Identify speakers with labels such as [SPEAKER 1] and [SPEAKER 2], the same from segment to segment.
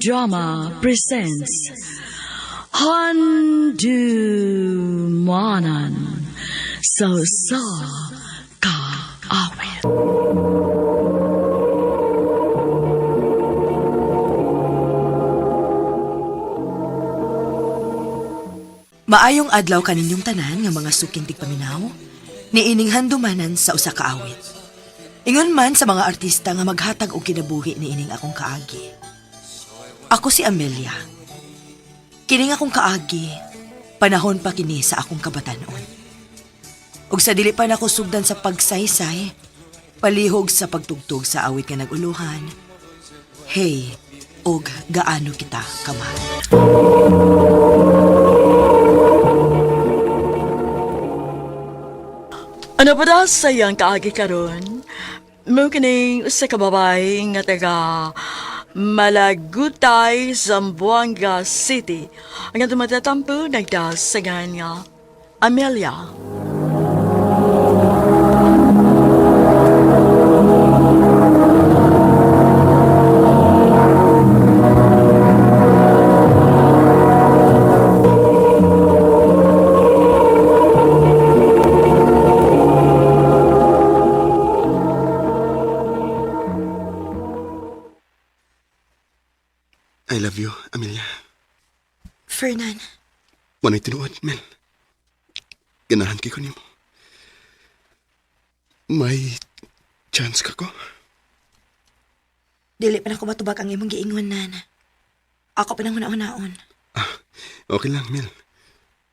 [SPEAKER 1] Drama presents Handumanan So Ka Awit.
[SPEAKER 2] Maayong adlaw kaninyong tanan nga mga suking tigpaminaw, niining handumanan sa usa ka awit. Ingon man sa mga artista nga maghatag og kinabuhi niining akong kaagi. Ako si Amelia. Kining akong kaagi, panahon pa kini sa akong kabatanon. Ug sa dili pa nako sugdan sa pagsaysay, palihog sa pagtugtog sa awit nga naguluhan. Hey, og gaano kita kamahal.
[SPEAKER 1] Ano pa daw sayang kaagi karon? Mo kining usa ka babae nga taga Malagutay, Zamboanga City. Ang atong matatampo nagdasagan nga Amelia.
[SPEAKER 3] I love you, Amelia.
[SPEAKER 2] Fernan,
[SPEAKER 3] Wanay tinuod, Mel. Ganahan kay ko nimo. May chance ka ko?
[SPEAKER 2] dili pa nako matubag ang imong giingon nan. Ako pa nang una-unaon.
[SPEAKER 3] Okay lang, Mel.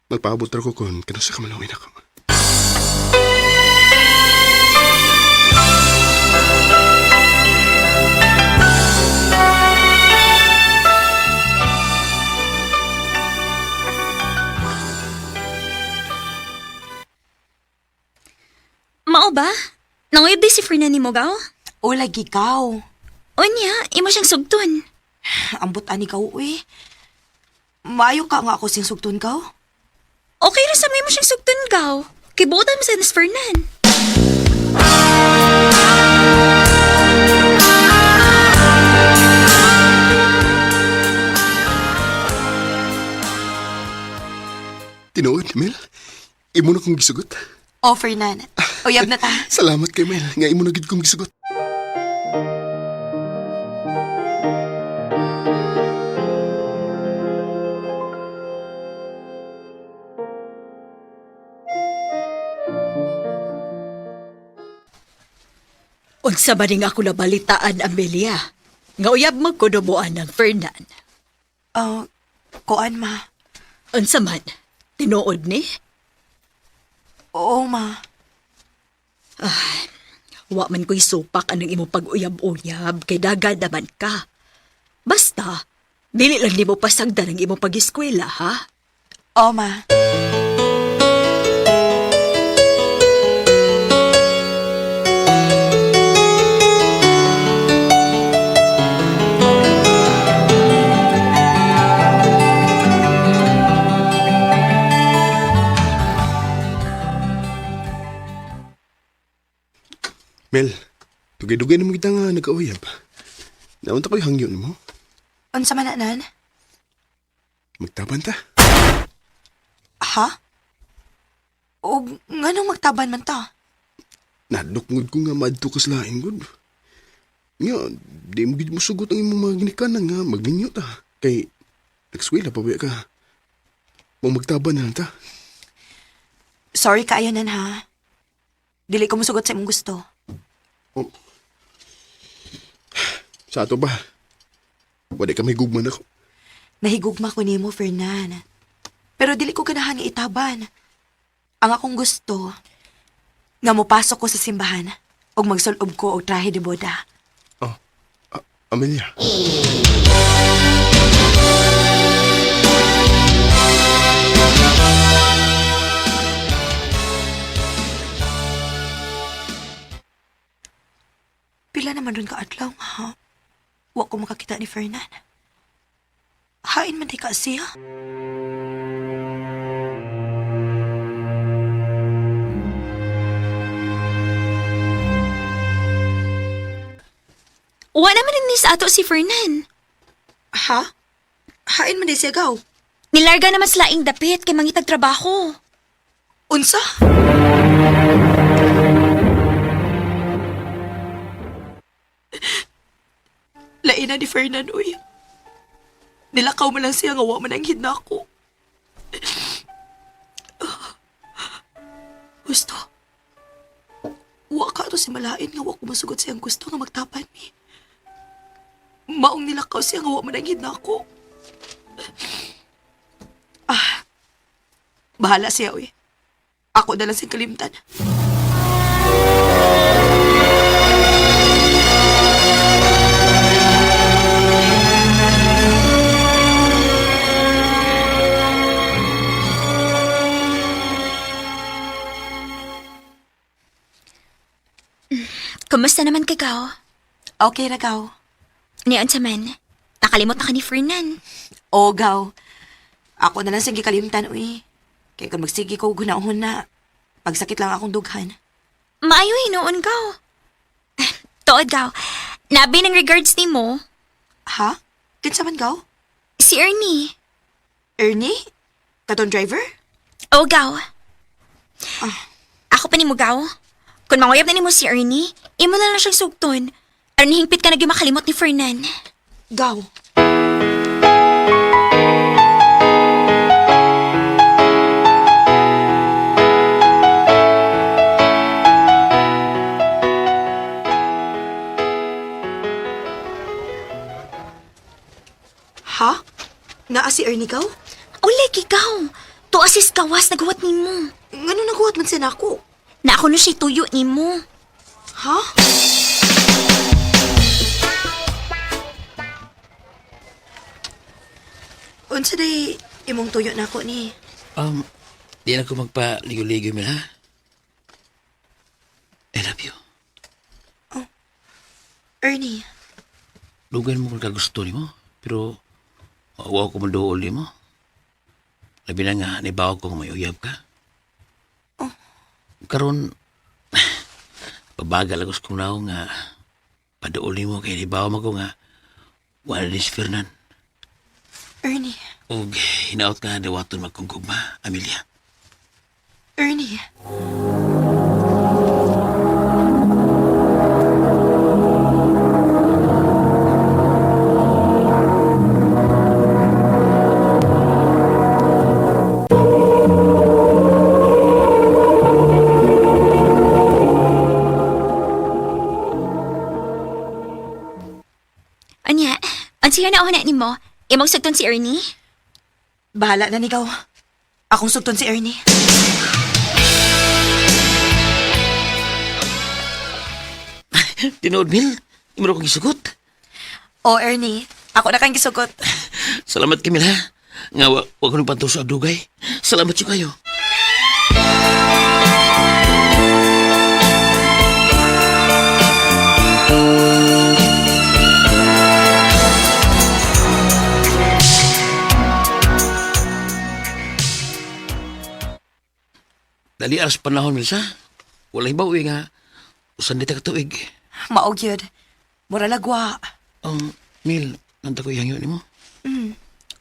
[SPEAKER 3] Magpaabot ra ko kung kano sa kamalawin ako.
[SPEAKER 4] Mao ba? Nanguyab di si Fernan ni Mogaw?
[SPEAKER 2] O lagi kaw.
[SPEAKER 4] Unya, imo siyang sugton.
[SPEAKER 2] Ambot ani ka uwi. Maayo ka nga ako siyang sugton kaw.
[SPEAKER 4] Okay ra sa may mo siyang sugton gaw. Kay buotan mo sa Nas Fernan.
[SPEAKER 3] Tinuod, Mel. Imo na kong gisugot.
[SPEAKER 2] O Fernan, uyab na ta.
[SPEAKER 3] Salamat kay Mel. Nga imo na gid kong gisugot.
[SPEAKER 1] Unsa ba ning ako nabalitaan, Amelia? Nga uyab magkudubuan ng Fernan.
[SPEAKER 2] Kuan ma.
[SPEAKER 1] Unsa man? Tinuod ni?
[SPEAKER 2] Oo ma.
[SPEAKER 1] Wa man ko'y supak anong imo pag-uyab-uyab kay dagad naman ka. Basta, dili lang di mo pasagdan ang imo pag-eskwela, ha?
[SPEAKER 2] Oo ma.
[SPEAKER 3] Mel, dugay-dugay naman kita nga nagkauyab. Naunta ko'y hangyo mo.
[SPEAKER 2] Unsa man nan?
[SPEAKER 3] Magtaban ta.
[SPEAKER 2] Ha? O nganong magtaban man ta?
[SPEAKER 3] Nadukngod ko nga madto ka sa laing good. Nga, di mo gid mo sugot ang imong mga ginikanan nga magminyo ta. Kay, nagswela pa ba ka? Mong magtaban na lang ta.
[SPEAKER 2] Sorry kaayo nan ha. Dili ko musugot sa imong gusto.
[SPEAKER 3] Oh. Sa ato ba? Wala ka may gugman ako.
[SPEAKER 2] Nahigugma ko nimo, Fernan. Pero dili ko ganahan nga itaban. Ang akong gusto, nga mopasok ko sa simbahan ug magsulob ko og trahe de boda.
[SPEAKER 3] Oh, Amelia.
[SPEAKER 2] Pila naman ron ka adlaw, ha? Wa ko makakita ni Fernan. Hain man di ka siya.
[SPEAKER 4] Wa naman ni sa ato si Fernan.
[SPEAKER 2] Ha? Hain man di siya gaw.
[SPEAKER 4] Nilarga naman sila ing dapit kay mangitag trabaho.
[SPEAKER 2] Unsa? Laina ni Fernan, uy. Nilakaw mo lang siya nga wa man ang hidna ko. Gusto. Wa ka to si Malain nga wa ko masugot siyang gusto nga magtapan mi. Maong nilakaw siya nga wa man ang hidna ko. Bahala siya, uy. Ako na lang siyang kalimtan.
[SPEAKER 4] Kumusta naman kay Gaw?
[SPEAKER 2] Okay ra, gaw.
[SPEAKER 4] Niyan sa man. Nakalimot na ka ni Fernan.
[SPEAKER 2] O, gaw. Ako na lang siyang gikalimtan, uy. Kaya kung magsigi ko gunahon na, pagsakit lang akong dughan.
[SPEAKER 4] Maayo hinuon Gaw. Tuod Gaw. Nabi ng regards ni mo,
[SPEAKER 2] Ha? Kinsa man, gaw?
[SPEAKER 4] si Ernie.
[SPEAKER 2] Ernie? Katon driver?
[SPEAKER 4] O Gaw. Ako pa ni mo Gaw. Kung manguyab na ni mo si Ernie, imo na lang siyang sugton. Aron hingpit ka naging makalimot ni Fernan.
[SPEAKER 2] Gaw. Ha? Naa si Ernie, gaw?
[SPEAKER 4] Ulay kay Gaw. To assist kawas naghuwat ni mo.
[SPEAKER 2] Ngano naguhat man siya nako?
[SPEAKER 4] Na ako no siya tuyo ni mo.
[SPEAKER 2] Ha? Unsa day imong tuyo nako ni?
[SPEAKER 5] Di na ko magpaligo-ligo mo ha. I love you.
[SPEAKER 2] Ernie,
[SPEAKER 5] Lugan mo kung kagusto ni mo, pero maawa ko maduol ni mo. Labi na nga, naibawa ko kung may uyab ka. Karon, pabagal ako sa kunaw nga paduol ni mo kaya naibawa mo ko nga wala ni si Fernan.
[SPEAKER 2] Ernie,
[SPEAKER 5] O hinaot ka dawaton magkungkugma, Amelia.
[SPEAKER 2] Ernie.
[SPEAKER 4] Anya, ansiya na ako na ni mo. Imong sugton si Ernie?
[SPEAKER 2] Bahala na ni gaw. Akong sugton si Ernie.
[SPEAKER 5] Tinood, Mil. Imo na kong gisugot.
[SPEAKER 2] O, Ernie, ako na kang gisugot.
[SPEAKER 5] Salamat kami ha. Nga wag ko nang pantaw sa dugay. Salamat siya kayo. Dali aras panahon, Milsa. Walay ba uwi nga usan di ta katuig.
[SPEAKER 2] Maog yun. Mura lagwa.
[SPEAKER 5] Mil, nanta ko ihangyo ni mo.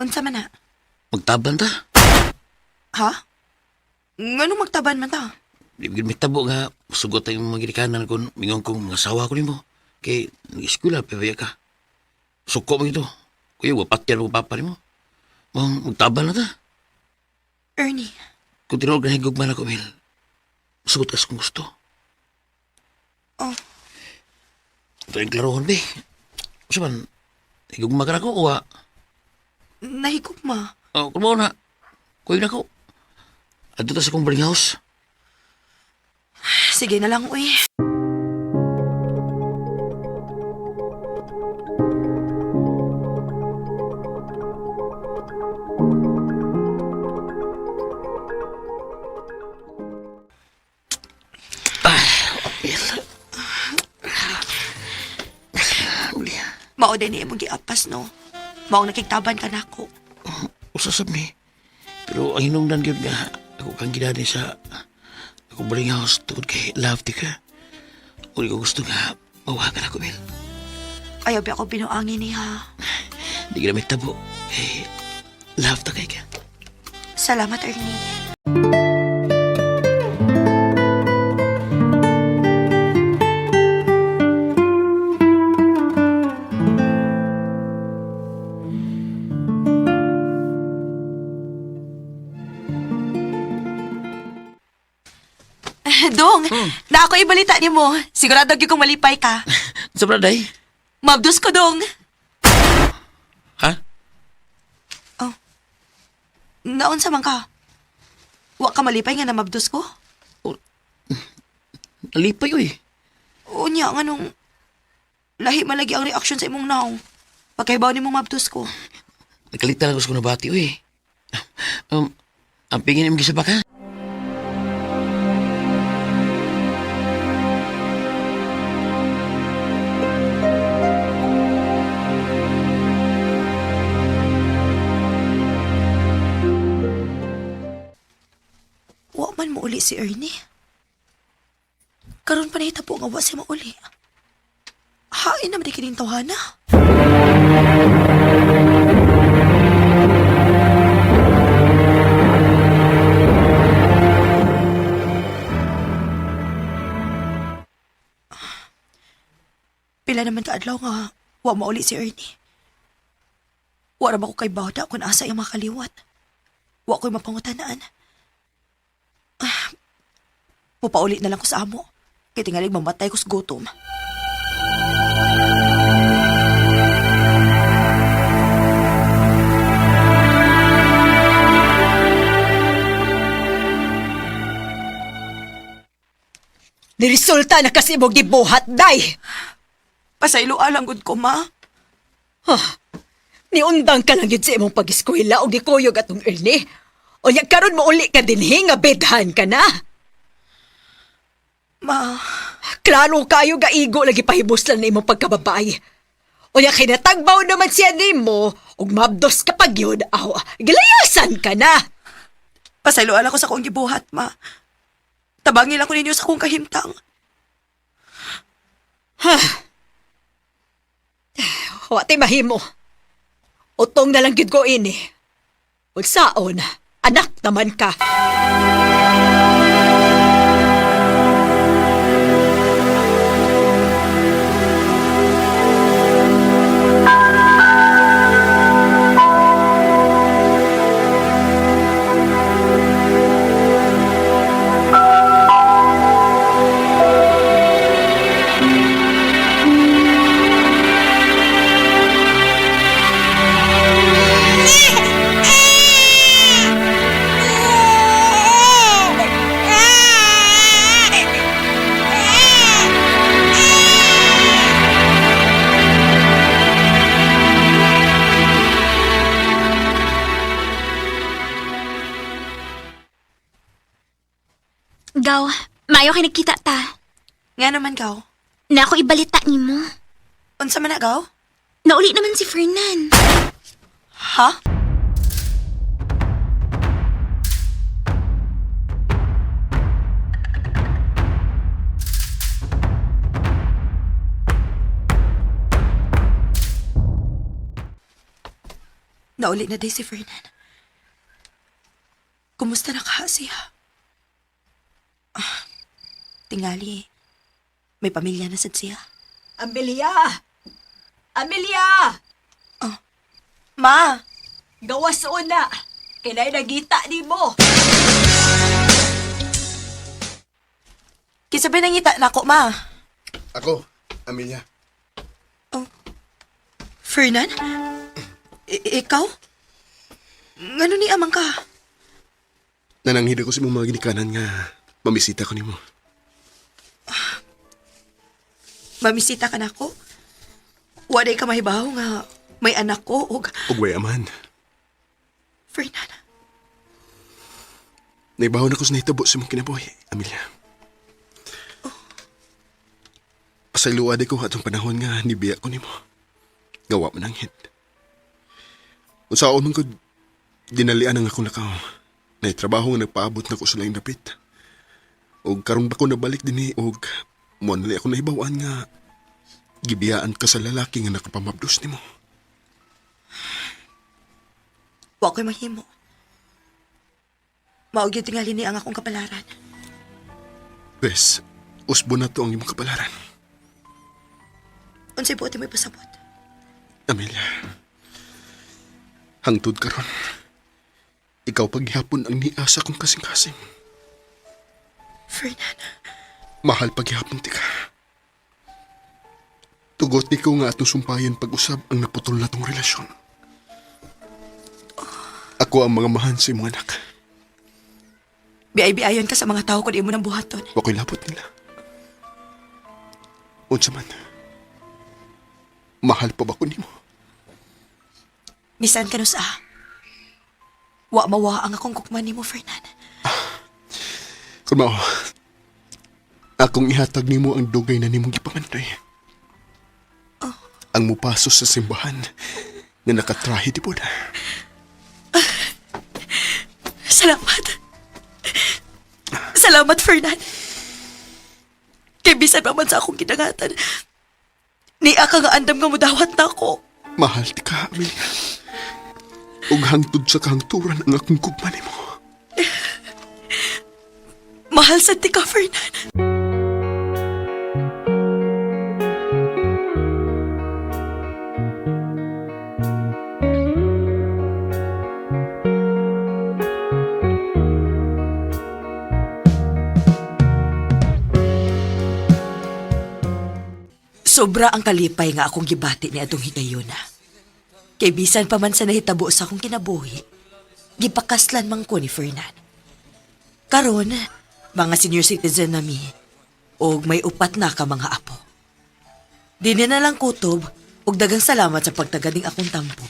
[SPEAKER 2] Unsa man na?
[SPEAKER 5] Magtaban ta.
[SPEAKER 2] Ha? Ngano magtaban man ta?
[SPEAKER 5] Di bigyan may tabo nga sugot tayong mga ginikanan kung mingon kong mga asawa ko ni mo. Kay nag-eskwela, pabaya ka. Suko mo ito. Kuya, wapat yan mo papa ni mo. Magtaban na ta.
[SPEAKER 2] Ernie,
[SPEAKER 5] Kung tinuog na higugman ako, Mil, sugot ka sa kung gusto.
[SPEAKER 2] Oh.
[SPEAKER 5] Ito yung klarohon, be. Saman, higugman ka na ko, uwa.
[SPEAKER 2] nahigugma.
[SPEAKER 5] Kung mo na, kuya na ko. Adto ta sa kong boarding house.
[SPEAKER 2] Sige na lang, uy. Mao din ni imong giapas, no? Mao nakiktaban ka nako.
[SPEAKER 5] Usasab mi. Pero ang hinungdan gyud nga ako kang gidani sa ako boarding house tungod kay love ti ka. Uli ko gusto nga mawagan ako, Mel.
[SPEAKER 2] Ayaw ba ako binuangin ni ha?
[SPEAKER 5] Di ka na may tabo. Eh, love ta kay ka.
[SPEAKER 2] Salamat, Ernie. Dong, na ako ibalita ni mo. Sigurado gyud kong malipay ka.
[SPEAKER 5] Sa day?
[SPEAKER 2] Mabdus ko, Dong.
[SPEAKER 5] Ha?
[SPEAKER 2] Naon sa man ka? Wa ka malipay nga na mabdus ko?
[SPEAKER 5] Nalipay oy.
[SPEAKER 2] Unya, nga nung lahi malagi ang reaksyon sa imong naong. Pagkaibaw ni mong mabdus ko.
[SPEAKER 5] Nakalita lang ko na bati oy. Ang pingin imong gisaba ka?
[SPEAKER 2] Wa man mo uli si Ernie. Karon pa nahitabo nga wa siya mauli. Hain naman di kining tawhana. Pila naman kaadlaw nga wa mauli si Ernie. Wa ra ba ko kay bawda kung asa yung makaliwat. Wa ko'y mapangutanaan. Pupauli na lang ko sa amo. Kaya tingalig mamatay ko sa gutom.
[SPEAKER 1] Niresulta na kasi mo gibuhat, day.
[SPEAKER 2] Pasaylo alang gud ko, ma.
[SPEAKER 1] Niundang ka lang yun sa imong pag-eskwela o gikuyog atong Ernie. O nya karon mo uli ka dinhi nga bedhan ka na.
[SPEAKER 2] Ma,
[SPEAKER 1] Klaro kayo gaigo lagi pahibos lang na imong pagkababay. O nya kinatagbaw naman siya nimo ug mabdos ka pag yun, aw, gilayasan ka na.
[SPEAKER 2] pasaylo alang ko sa kong gibuhat, ma. Tabangin lang ko ninyo sa kong kahimtang.
[SPEAKER 1] Wati mahimo. Utong na lang gid ko ini. Unsaon, anak naman ka.
[SPEAKER 4] Gaw, maayo kay nagkita ta.
[SPEAKER 2] Nga naman gaw.
[SPEAKER 4] Na ako ibalita ni mo.
[SPEAKER 2] Unsa man na gaw?
[SPEAKER 4] Nauli naman si Fernan.
[SPEAKER 2] Ha? Nauli na day si Fernan. Kumusta na ka siya? Tingali, may pamilya na sad siya.
[SPEAKER 1] Amelia! Amelia!
[SPEAKER 2] Ma!
[SPEAKER 1] Gawas una. Kinay nagita ni mo.
[SPEAKER 2] Kisabay nangita na ako, ma.
[SPEAKER 3] Ako, Amelia.
[SPEAKER 2] Fernan? Ikaw? Ngano ni amang ka?
[SPEAKER 3] Nananghid ako sa imong mga ginikanan nga mamisita ko nimo.
[SPEAKER 2] Mamisita ka na ako? Waday ka mahibaw nga may anak ko o...
[SPEAKER 3] Ug way aman.
[SPEAKER 2] Fernan,
[SPEAKER 3] Naibaw na ko sa nahitabo sa imong kinabuhi, Amelia. Pasayloa ko atong panahon nga nibiya ko nimo. Gawa man ang hit. Unsaon man ko dinalian ang akong lakaw. Naitrabaho nga nagpaabot na ko sa laing dapit. Og karon ba ko nabalik dinhi og mo na ako nahibawan nga gibiyaan ka sa lalaki nga nakapamabdos nimo.
[SPEAKER 2] Wa ko'y mahimo. Maog yung tingali ni ang akong kapalaran.
[SPEAKER 3] Bes, usbo na to ang imong kapalaran.
[SPEAKER 2] Unsay buot mo'y pasabot.
[SPEAKER 3] Amelia, hangtod karon. Ikaw paghihapon ang niasa kong kasing-kasing.
[SPEAKER 2] Fernan,
[SPEAKER 3] Mahal paghihapon ti ka. Tugot ni ko nga atong sumpayan pag-usab ang naputol na tong relasyon. Ako ang mga mahan sa imong anak.
[SPEAKER 2] biay-biayon ka sa mga tao kung di mo nang buhaton.
[SPEAKER 3] Wako'y labot nila. Unsa man, mahal pa ba ko nimo?
[SPEAKER 2] Bisan ka no sa. Wa mawa ang akong kukman ni mo, Fernan.
[SPEAKER 3] Kung mao, akong ihatag nimo ang dugay na nimong gipangandoy. Ang mupasos sa simbahan nga nakatrahe di po na.
[SPEAKER 2] Salamat. Salamat, Fernan. Kay bisan pa man sa akong kinangatan, ni ka nga andam nga mudawat na ako.
[SPEAKER 3] Mahal ti ka, Amelia. Ug hangtod sa kahangturan ang akong kugman nimo.
[SPEAKER 2] Mahal sa ti ka, Fernan. Sobra ang kalipay nga akong gibati ni atong higayuna. Kay bisan pa man sa nahitabo sa akong kinabuhi, gipakaslan man ko ni Fernan. Karon, mga senior citizen nami, og may upat na ka mga apo. Dini na lang kutob, og dagang salamat sa pagtagading akong tampo.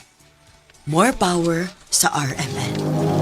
[SPEAKER 2] More power sa RMN.